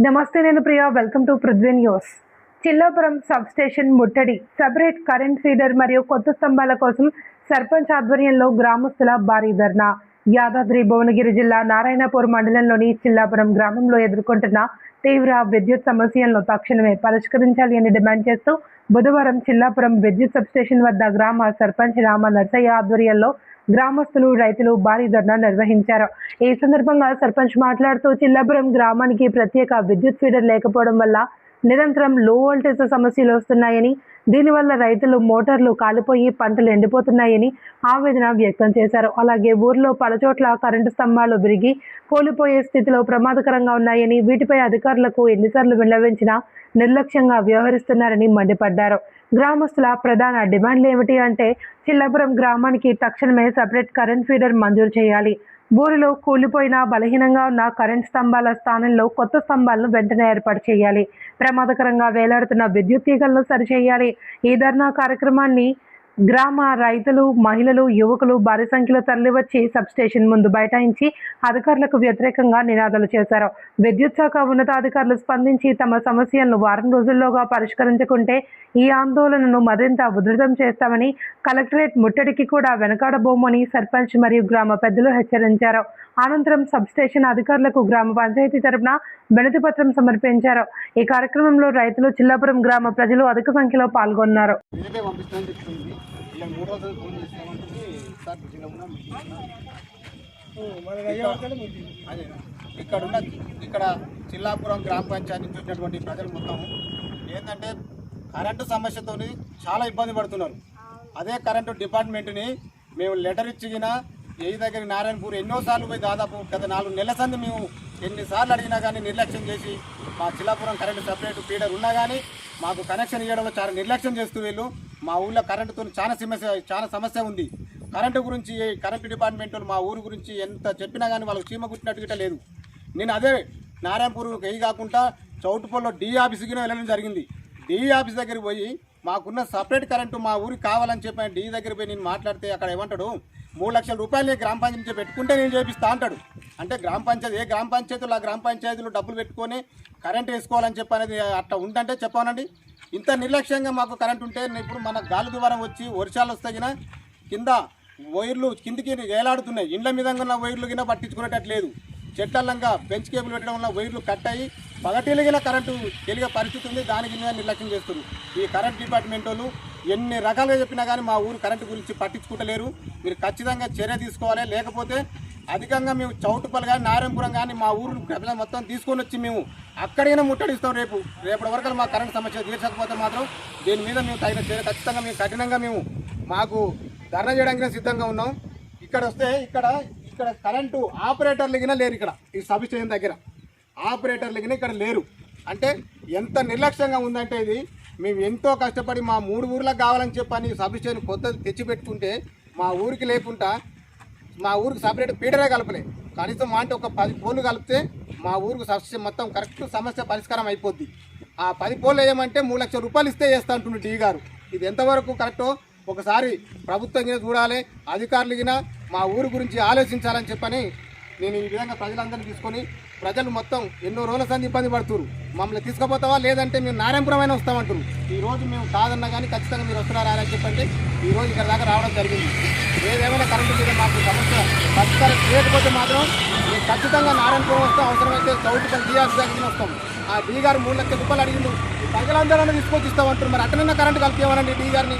నమస్తే, నేను Priya. Welcome to Prithvi news. Chillapuram sub station ముట్టడి, సెపరేట్ కరెంట్ ఫీడర్ మరియు కొత్త స్తంభాల కోసం సర్పంచ్ ఆధ్వర్యంలో గ్రామస్తుల భారీ ధర్నా. యాదాద్రి భువనగిరి జిల్లా నారాయణపూర్ మండలంలోని చిల్లాపురం గ్రామంలో ఎదుర్కొంటున్న తీవ్ర విద్యుత్ సమస్యలను తక్షణమే పరిష్కరించాలి అని డిమాండ్ చేస్తూ బుధవారం చిల్లాపురం విద్యుత్ సబ్ స్టేషన్ వద్ద గ్రామ సర్పంచ్ రామ నర్సయ్య ఆధ్వర్యంలో గ్రామస్తులు, రైతులు భారీ ధర్నా నిర్వహించారు. ఈ సందర్భంగా సర్పంచ్ మాట్లాడుతూ చిల్లాపురం గ్రామానికి ప్రత్యేక విద్యుత్ ఫీడర్ లేకపోవడం వల్ల నిరంతరం లో వోల్టేజ్ సమస్యలు వస్తున్నాయని, దీనివల్ల రైతులు మోటార్లు కాలిపోయి పంటలు ఎండిపోతున్నాయని ఆవేదన వ్యక్తం చేశారు. అలాగే ఊర్లో పలుచోట్ల కరెంటు స్తంభాలు విరిగి కూలిపోయే స్థితిలో ప్రమాదకరంగా ఉన్నాయని, వీటిపై అధికారులకు ఎన్నిసార్లు విన్నవించినా నిర్లక్ష్యంగా వ్యవహరిస్తున్నారని మండిపడ్డారు. గ్రామస్తుల ప్రధాన డిమాండ్లు ఏమిటి అంటే, చిల్లాపురం గ్రామానికి తక్షణమే సపరేట్ కరెంట్ ఫీడర్ మంజూరు చేయాలి. ఊరిలో కూలిపోయిన బలహీనంగా ఉన్న కరెంట్ స్తంభాల స్థానంలో కొత్త స్తంభాలను వెంటనే ఏర్పాటు చేయాలి. ప్రమాదకరంగా వేలాడుతున్న విద్యుత్ తీగలను సరిచేయాలి. ఈ ధర్నా కార్యక్రమాన్ని గ్రామ రైతులు, మహిళలు, యువకులు భారీ సంఖ్యలో తరలివచ్చి సబ్స్టేషన్ ముందు బైఠాయించి అధికారులకు వ్యతిరేకంగా నినాదాలు చేశారు. విద్యుత్ శాఖ ఉన్నతాధికారులు స్పందించి తమ సమస్యలను వారం రోజుల్లోగా పరిష్కరించకుంటే ఈ ఆందోళనను మరింత ఉధృతం చేస్తామని, కలెక్టరేట్ ముట్టడికి కూడా వెనకాడబోమని సర్పంచ్ మరియు గ్రామ పెద్దలు హెచ్చరించారు. అనంతరం సబ్స్టేషన్ అధికారులకు గ్రామ పంచాయతీ తరపున వినతి పత్రం సమర్పించారు. ఈ కార్యక్రమంలో రైతులు, చిల్లాపురం గ్రామ ప్రజలు అధిక సంఖ్యలో పాల్గొన్నారు. ఇక్కడ చిల్లాపురం గ్రామ పంచాయతీ నుంచి వచ్చినటువంటి ప్రజలు మొత్తం ఏంటంటే కరెంటు సమస్యతో చాలా ఇబ్బంది పడుతున్నారు. అదే కరెంటు డిపార్ట్మెంట్ని మేము లెటర్ ఇచ్చినా ఏ దగ్గర నారాయణపూర్ ఎన్నోసార్లు పోయి దాదాపు గత 4 నెలల సంది మేము ఎన్నిసార్లు అడిగినా కానీ నిర్లక్ష్యం చేసి, మా చిల్లాపురం కరెంటు సపరేట్ ఫీడర్ ఉన్నా కానీ మాకు కనెక్షన్ ఇవ్వడంలో చాలా నిర్లక్ష్యం చేస్తూ వీళ్ళు మా ఊళ్ళో కరెంటుతో చాలా సమస్య ఉంది. కరెంటు గురించి కరెంటు డిపార్ట్మెంట్ మా ఊరు గురించి ఎంత చెప్పినా కానీ వాళ్ళకి చీమ కుట్టినట్టుగా లేదు. నేను అదే నారాయణపూర్ ఏ కాకుండా చౌటుపల్లో డి ఆఫీస్కి వెళ్ళడం జరిగింది. డి ఆఫీస్ దగ్గర పోయి మాకున్న సపరేట్ కరెంటు మా ఊరికి కావాలని చెప్పి డి దగ్గర పోయి నేను మాట్లాడితే అక్కడ ఏమంటాడు, 3 లక్షల రూపాయలు గ్రామ పంచాయతీ నుంచి పెట్టుకుంటే నేను చేపిస్తా అంటాడు. అంటే గ్రామ పంచాయతీలు ఆ గ్రామ పంచాయతీలు డబ్బులు పెట్టుకొని కరెంట్ వేసుకోవాలని చెప్పి అనేది అట్లా ఉందంటే చెప్పానండి. ఇంత నిర్లక్ష్యంగా మాకు కరెంట్ ఉంటే ఇప్పుడు మన గాలి ద్వారం వచ్చి వర్షాలు వస్తాయినా కింద వైర్లు కిందికి వేలాడుతున్నాయి. ఇండ్ల మీద ఉన్న వైర్లు కింద పట్టించుకునేటట్లేదు. చెట్లంగా బెంచ్ కేబుల్ పెట్టడం వల్ల వైర్లు కట్ అయ్యి పగటిలిగిన కరెంటు తెలిగే పరిస్థితి ఉంది. దానికి నిర్లక్ష్యం చేస్తారు ఈ కరెంట్ డిపార్ట్మెంట్ వాళ్ళు. ఎన్ని రకాలుగా చెప్పినా కానీ మా ఊరు కరెంటు గురించి పట్టించుకుంటలేరు. మీరు ఖచ్చితంగా చర్య తీసుకోవాలి. లేకపోతే అధికంగా మేము చౌటుపల్లి కానీ నారాయణపురం కానీ మా ఊరు మొత్తం తీసుకొని వచ్చి మేము అక్కడైనా ముట్టడిస్తాం. రేపటి వరకు మా కరెంట్ సమస్య తీర్చకపోతే మాత్రం దీని మీద మేము తగిన చర్య ఖచ్చితంగా మేము కఠినంగా మాకు ధర్నా చేయడానికి సిద్ధంగా ఉన్నాం. ఇక్కడ వస్తే ఇక్కడ కరెంటు ఆపరేటర్లు గిన లేరు. ఇక్కడ ఈ సబ్ స్టేషన్ దగ్గర ఆపరేటర్లు గిన ఇక్కడ లేరు. అంటే ఎంత నిర్లక్ష్యంగా ఉందంటే ఇది మేము ఎంతో కష్టపడి మా 3 ఊర్లకు కావాలని చెప్పని సబ్ స్టేషన్ కొత్తది తెచ్చిపెట్టుకుంటే మా ఊరికి లేకుండా మా ఊరికి సపరేట్ ఫీడరే కలపలే. కనీసం మా అంటే ఒక 10 పోలు కలిపితే మా ఊరికి సబ్స్టేషన్ మొత్తం కరెక్ట్ సమస్య పరిష్కారం అయిపోద్ది. ఆ 10 పోలు వేయమంటే 3 లక్షల రూపాయలు ఇస్తే చేస్తా అంటున్నాడు డి గారు. ఇది ఎంతవరకు కరెక్టో ఒకసారి ప్రభుత్వం గిన చూడాలి, అధికారులు గిన మా ఊరు గురించి ఆలోచించాలని చెప్పని నేను ఈ విధంగా ప్రజలందరినీ తీసుకొని, ప్రజలు మొత్తం ఎన్నో రోజుల సంది ఇబ్బంది పడుతున్నారు. మమ్మల్ని తీసుకుపోతావా లేదంటే మేము నారాయణపురం అయినా వస్తామంటారు. ఈరోజు మేము కాదన్నా కానీ ఖచ్చితంగా మీరు వస్తున్నారా అని చెప్పండి ఈరోజు ఇక్కడ దాకా రావడం జరిగింది. ఏదేమైనా కరెంటు మీద మాకు సమస్య పరిష్కారం చేయకపోతే మాత్రం మేము ఖచ్చితంగా నారాయణపురం వస్తాం. అవసరమైతే చౌటుపల్లి డిఆర్సీ దగ్గర వస్తాం. ఆ డి గారు 3 లక్షల రూపాయలు అడిగిండు. ప్రజలందరూ తీసుకొచ్చి ఇస్తామంటారు. మరి అట్టనన్నా కరెంటు కలిపేమనండి డి గారిని.